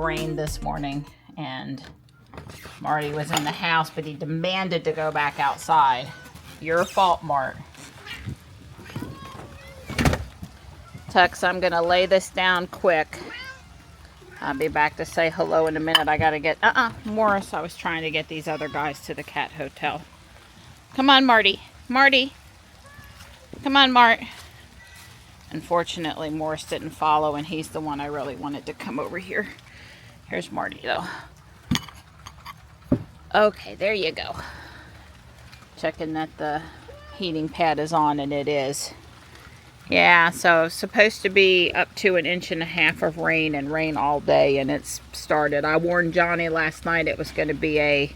rain this morning, and Marty was in the house, but he demanded to go back outside. Your fault, Mart. Tux, I'm gonna lay this down quick. I'll be back to say hello in a minute. I gotta get, Morris, I was trying to get these other guys to the cat hotel. Come on, Marty. Marty. Come on, Mart. Unfortunately, Morris didn't follow, and he's the one I really wanted to come over here. Here's Marty, though. Okay, there you go. Checking that the heating pad is on, and it is. Yeah, so it's supposed to be up to 1.5 inches of rain, and rain all day, and it's started. I warned Johnny last night it was going to be a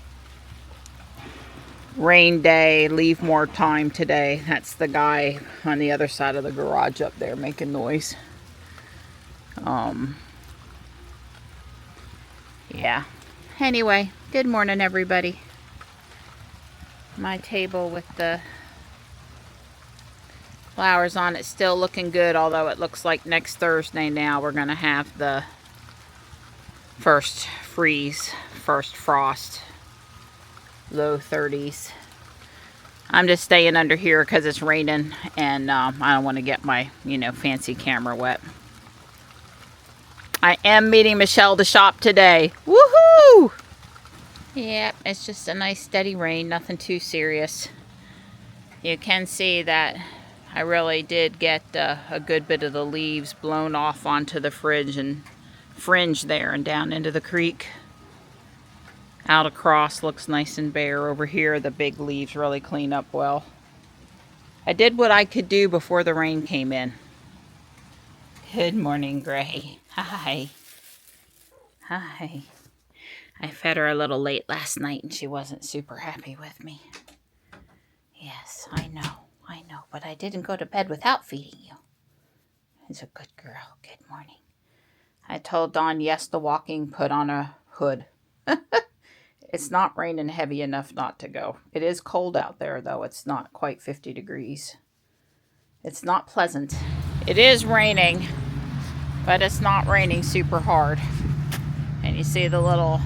rain day, leave more time today. That's the guy on the other side of the garage up there making noise. Yeah. Anyway, good morning, everybody. My table with the flowers on it still looking good, although it looks like next Thursday now we're going to have the first freeze, first frost. Low 30s. I'm just staying under here because it's raining, and I don't want to get my, fancy camera wet. I am meeting Michelle to shop today. Woohoo! Yep, it's just a nice steady rain, nothing too serious. You can see that I really did get a good bit of the leaves blown off onto the fringe there and down into the creek. Out across looks nice and bare. Over here the big leaves really clean up well. I did what I could do before the rain came in. Good morning, Gray. Hi. Hi. I fed her a little late last night and she wasn't super happy with me. Yes, I know, but I didn't go to bed without feeding you. It's a good girl. Good morning. I told Dawn yes to walking, put on a hood. It's not raining heavy enough not to go. It is cold out there, though. It's not quite 50 degrees. It's not pleasant. It is raining, but it's not raining super hard. And you see the little...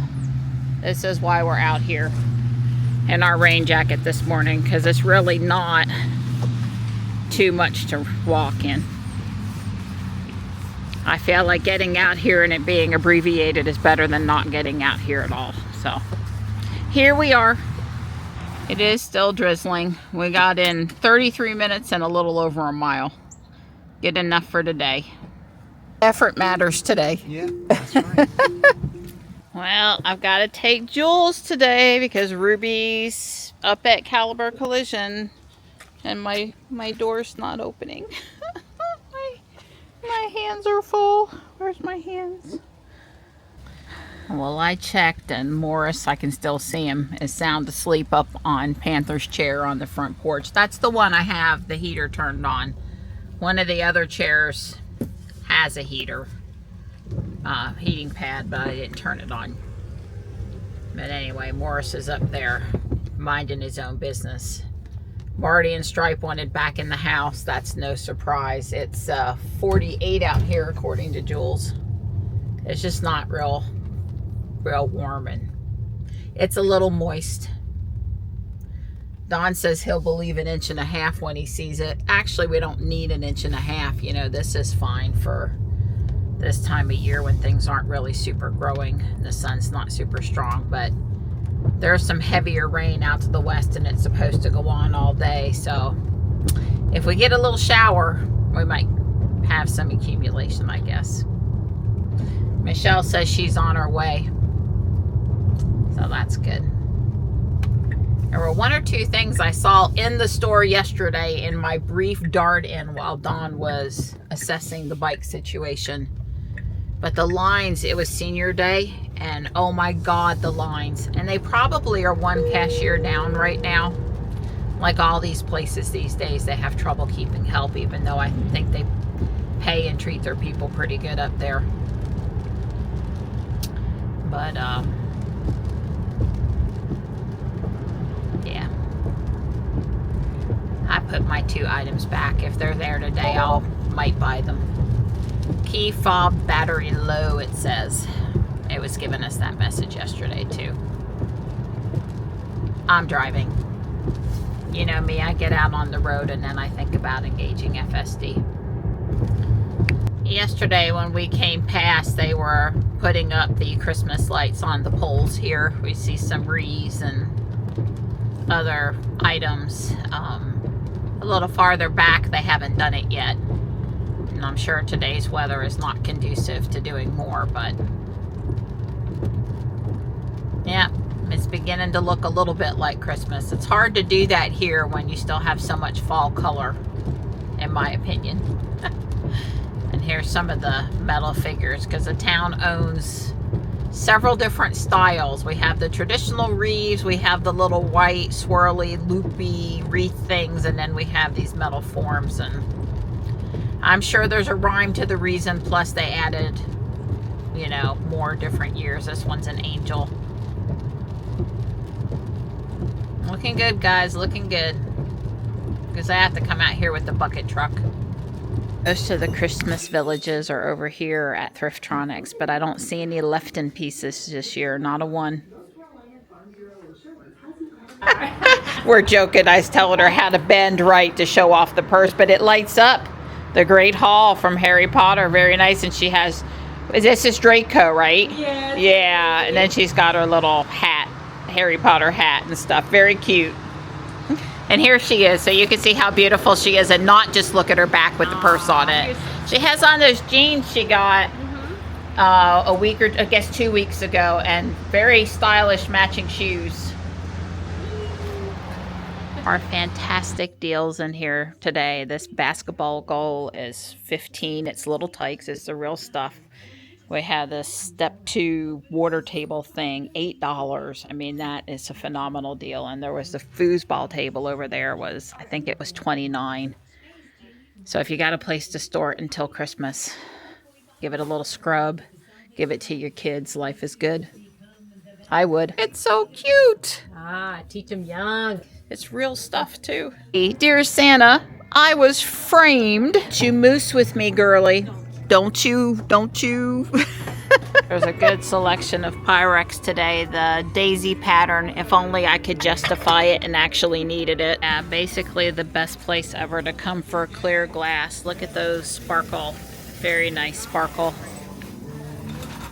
This is why we're out here in our rain jacket this morning, because it's really not too much to walk in. I feel like getting out here and it being abbreviated is better than not getting out here at all. So... here we are. It is still drizzling. We got in 33 minutes and a little over a mile. Good enough for today. Effort matters today. Yeah, that's right. Well, I've got to take Jules today because Ruby's up at Caliber Collision and my door's not opening. my hands are full. Where's my hands? Well, I checked, and Morris, I can still see him, is sound asleep up on Panther's chair on the front porch. That's the one I have the heater turned on. One of the other chairs has a heating pad, but I didn't turn it on. But anyway, Morris is up there minding his own business. Marty and Stripe wanted back in the house. That's no surprise. It's 48 out here, according to Jules. It's just not real warm, and it's a little moist. Don says he'll believe 1.5 inches when he sees it. Actually, we don't need 1.5 inches. This is fine for this time of year when things aren't really super growing and the sun's not super strong. But there's some heavier rain out to the west, and it's supposed to go on all day. So if we get a little shower, we might have some accumulation, I guess. Michelle says she's on her way. So that's good. There were 1 or 2 things I saw in the store yesterday in my brief dart in while Dawn was assessing the bike situation. But the lines, it was senior day, and oh my God, the lines. And they probably are one cashier down right now. Like all these places these days, they have trouble keeping help, even though I think they pay and treat their people pretty good up there. But, yeah. I put my 2 items back. If they're there today, might buy them. Key fob battery low, it says. It was giving us that message yesterday too. I'm driving. You know me, I get out on the road and then I think about engaging FSD. Yesterday when we came past, they were putting up the Christmas lights on the poles here. We see some wreaths and other items. A little farther back, they haven't done it yet. And I'm sure today's weather is not conducive to doing more, but yeah, it's beginning to look a little bit like Christmas. It's hard to do that here when you still have so much fall color, in my opinion. And here's some of the metal figures, because the town owns several different styles. We have the traditional wreaths, we have the little white swirly loopy wreath things, and then we have these metal forms. And I'm sure there's a rhyme to the reason, plus they added, you know, more different years. This one's an angel. Looking good, guys, looking good. Because I have to come out here with the bucket truck. Most of the Christmas villages are over here at Thriftronics, but I don't see any left-in pieces this year. Not a one. We're joking. I was telling her how to bend right to show off the purse, but it lights up. The Great Hall from Harry Potter. Very nice. And she has, this is Draco, right? Yes. Yeah. And then she's got her little hat, Harry Potter hat and stuff. Very cute. And here she is, so you can see how beautiful she is, and not just look at her back with the purse on it. She has on those jeans she got a week or, I guess 2 weeks ago, and very stylish matching shoes. Our fantastic deals in here today. This basketball goal is $15. It's little tykes. It's the real stuff. We had this step 2 water table thing, $8. I mean, that is a phenomenal deal. And there was the foosball table over there, was, I think it was $29. So if you got a place to store it until Christmas, give it a little scrub, give it to your kids. Life is good. I would. It's so cute. Teach them young. It's real stuff too. Dear Santa, I was framed. You moose with me, girly. Don't you. There's a good selection of Pyrex today. The daisy pattern, if only I could justify it and actually needed it. Basically the best place ever to come for clear glass. Look at those sparkle. Very nice sparkle.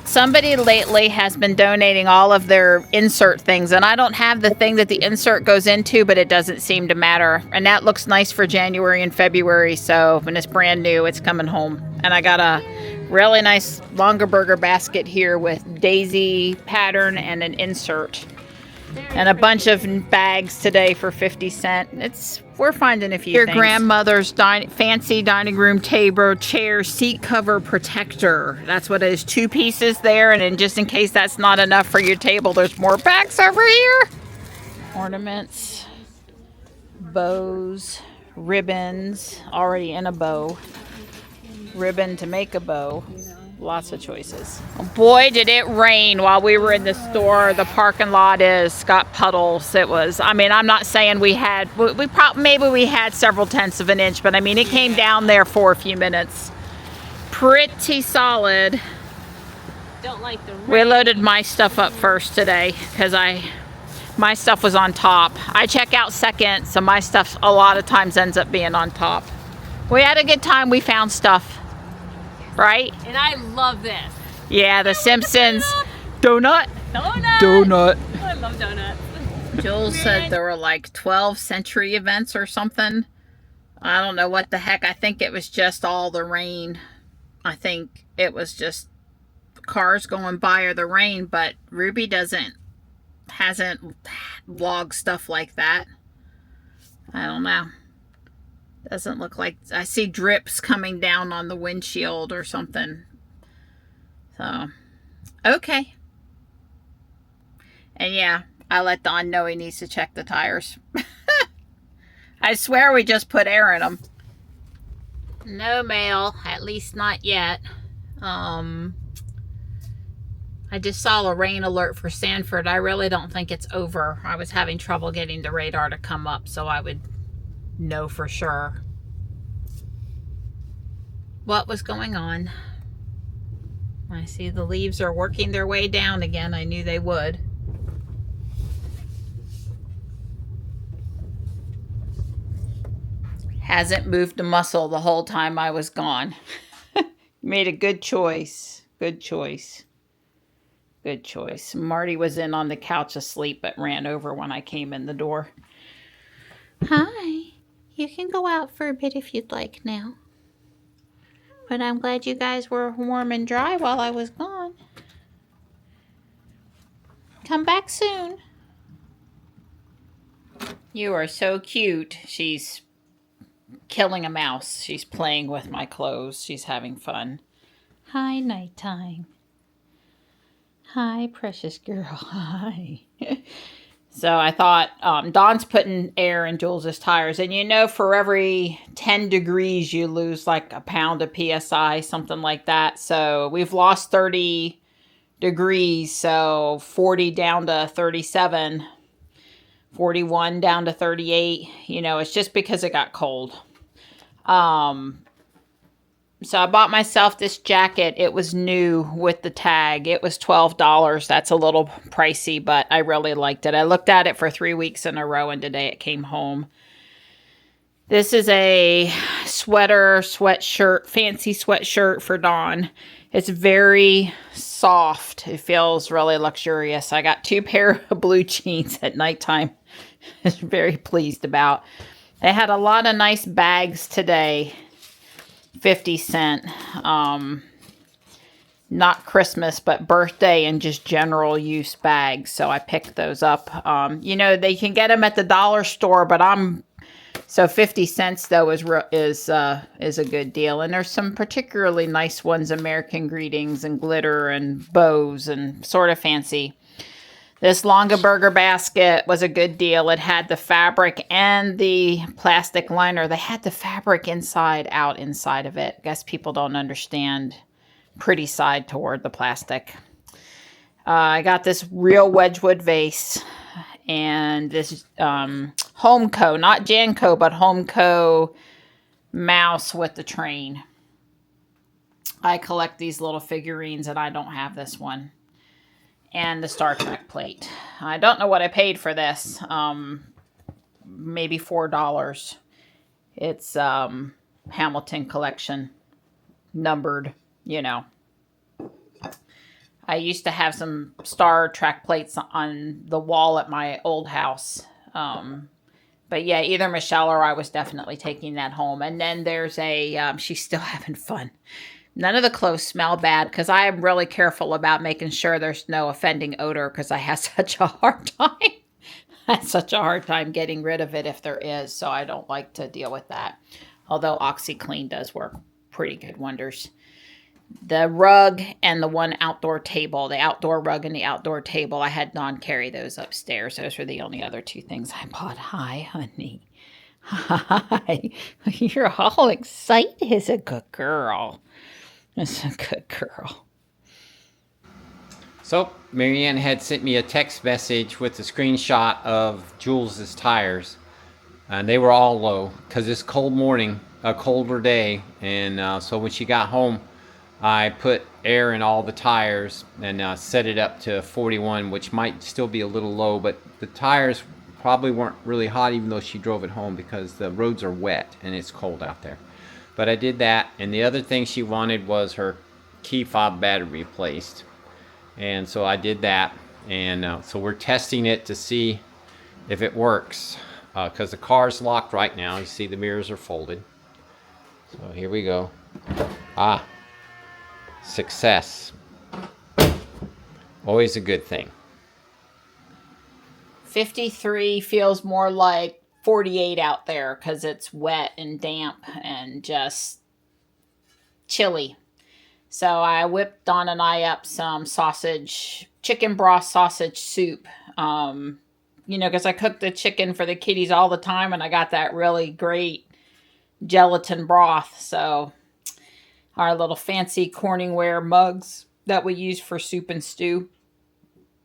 Somebody lately has been donating all of their insert things, and I don't have the thing that the insert goes into, but it doesn't seem to matter. And that looks nice for January and February, so when it's brand new, it's coming home. And I got a really nice Longaberger basket here with daisy pattern and an insert. And a bunch of bags today for 50 cents. We're finding a few things. Your grandmother's fancy dining room table, chair, seat cover protector. That's what it is. 2 pieces there, and then just in case that's not enough for your table, there's more packs over here. Ornaments, bows, ribbons, already in a bow. Ribbon to make a bow. Lots of choices. Boy, did it rain while we were in the store. The parking lot got puddles. It was, I mean, I'm not saying we had, maybe we had several tenths of an inch, but I mean, it came down there for a few minutes. Pretty solid. Don't like the rain. We loaded my stuff up first today because my stuff was on top. I check out second, so my stuff a lot of times ends up being on top. We had a good time. We found stuff. Right? And I love this. Yeah, The Simpsons. Donut. Donut. I love donuts. Joel said there were like 12 century events or something. I don't know what the heck. I think it was just all the rain. I think it was just cars going by or the rain, but Ruby hasn't vlogged stuff like that. I don't know. Doesn't look like, I see drips coming down on the windshield or something. So, okay. And yeah, I let Don know he needs to check the tires. I swear we just put air in them. No mail, at least not yet. I just saw a rain alert for Sanford. I really don't think it's over. I was having trouble getting the radar to come up, so I would know for sure what was going on. I see the leaves are working their way down again. I knew they would. Hasn't moved a muscle the whole time I was gone. Made a good choice. Good choice. Good choice. Marty was in on the couch asleep, but ran over when I came in the door. Hi. You can go out for a bit if you'd like now. But I'm glad you guys were warm and dry while I was gone. Come back soon. You are so cute. She's killing a mouse. She's playing with my clothes. She's having fun. Hi, nighttime. Hi, precious girl. Hi. So I thought, Dawn's putting air in Jules's tires. And you know, for every 10 degrees, you lose like a pound of PSI, something like that. So we've lost 30 degrees. So 40 down to 37, 41 down to 38. You know, it's just because it got cold. So I bought myself this jacket. It was new with the tag. It was $12. That's a little pricey, but I really liked it. I looked at it for 3 weeks in a row, and today it came home. This is a sweatshirt, fancy sweatshirt for Dawn. It's very soft. It feels really luxurious. I got 2 pair of blue jeans at nighttime. I was very pleased about. They had a lot of nice bags today. 50 cent, not Christmas, but birthday and just general use bags. So I picked those up. You know, they can get them at the dollar store, but so 50 cents though is a good deal. And there's some particularly nice ones, American Greetings and glitter and bows and sort of fancy. This Longaberger basket was a good deal. It had the fabric and the plastic liner. They had the fabric inside of it. I guess people don't understand pretty side toward the plastic. I got this real Wedgwood vase and this Homeco, not Janco, but Homeco mouse with the train. I collect these little figurines and I don't have this one. And the Star Trek plate. I don't know what I paid for this. Maybe $4. It's Hamilton collection. Numbered, you know. I used to have some Star Trek plates on the wall at my old house. But yeah, either Michelle or I was definitely taking that home. And then there's she's still having fun. None of the clothes smell bad because I am really careful about making sure there's no offending odor because I have such a hard time. I have such a hard time getting rid of it if there is, so I don't like to deal with that. Although OxyClean does work pretty good wonders. The rug and the one outdoor table, the outdoor rug and the outdoor table, I had Dawn carry those upstairs. Those were the only other 2 things I bought. Hi, honey. Hi. You're all excited. It's a good girl. That's a good girl. So, Marianne had sent me a text message with a screenshot of Jules's tires. And they were all low because it's cold morning, a colder day. And so when she got home, I put air in all the tires and set it up to 41, which might still be a little low. But the tires probably weren't really hot even though she drove it home because the roads are wet and it's cold out there. But I did that, and the other thing she wanted was her key fob battery replaced. And so I did that, and so we're testing it to see if it works. Because the car's locked right now. You see the mirrors are folded. So here we go. Success. Always a good thing. 53 feels more like 48 out there because it's wet and damp and just chilly. So I whipped Dawn and I up some chicken broth sausage soup. You know, because I cook the chicken for the kitties all the time and I got that really great gelatin broth. So our little fancy Corningware mugs that we use for soup and stew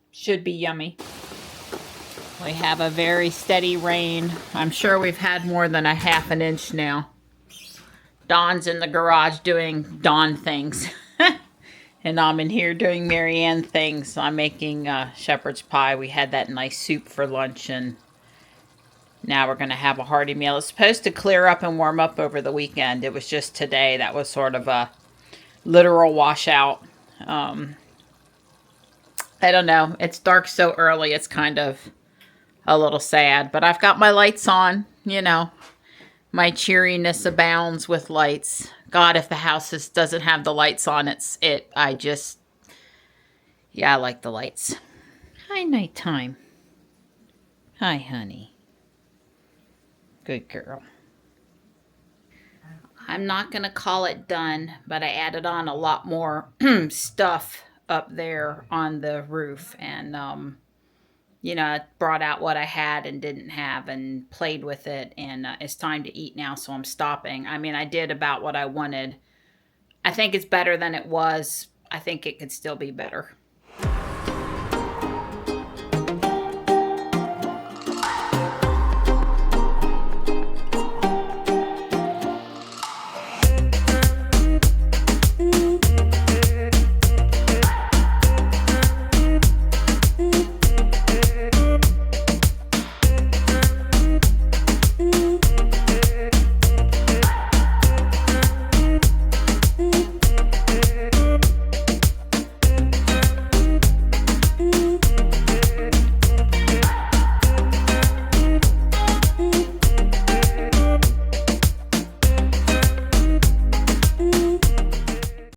should be yummy. We have a very steady rain. I'm sure we've had more than a half an inch now. Dawn's in the garage doing Dawn things. And I'm in here doing Marianne things. I'm making shepherd's pie. We had that nice soup for lunch, and now we're going to have a hearty meal. It's supposed to clear up and warm up over the weekend. It was just today that was sort of a literal washout. I don't know. It's dark so early. It's kind of a little sad. But I've got my lights on, you know. My cheeriness abounds with lights. God, if the house doesn't have the lights on, I like the lights. Hi, nighttime. Hi, honey. Good girl. I'm not going to call it done, but I added on a lot more stuff up there on the roof. And, I brought out what I had and didn't have and played with it. And it's time to eat now, so I'm stopping. I mean, I did about what I wanted. I think it's better than it was. I think it could still be better.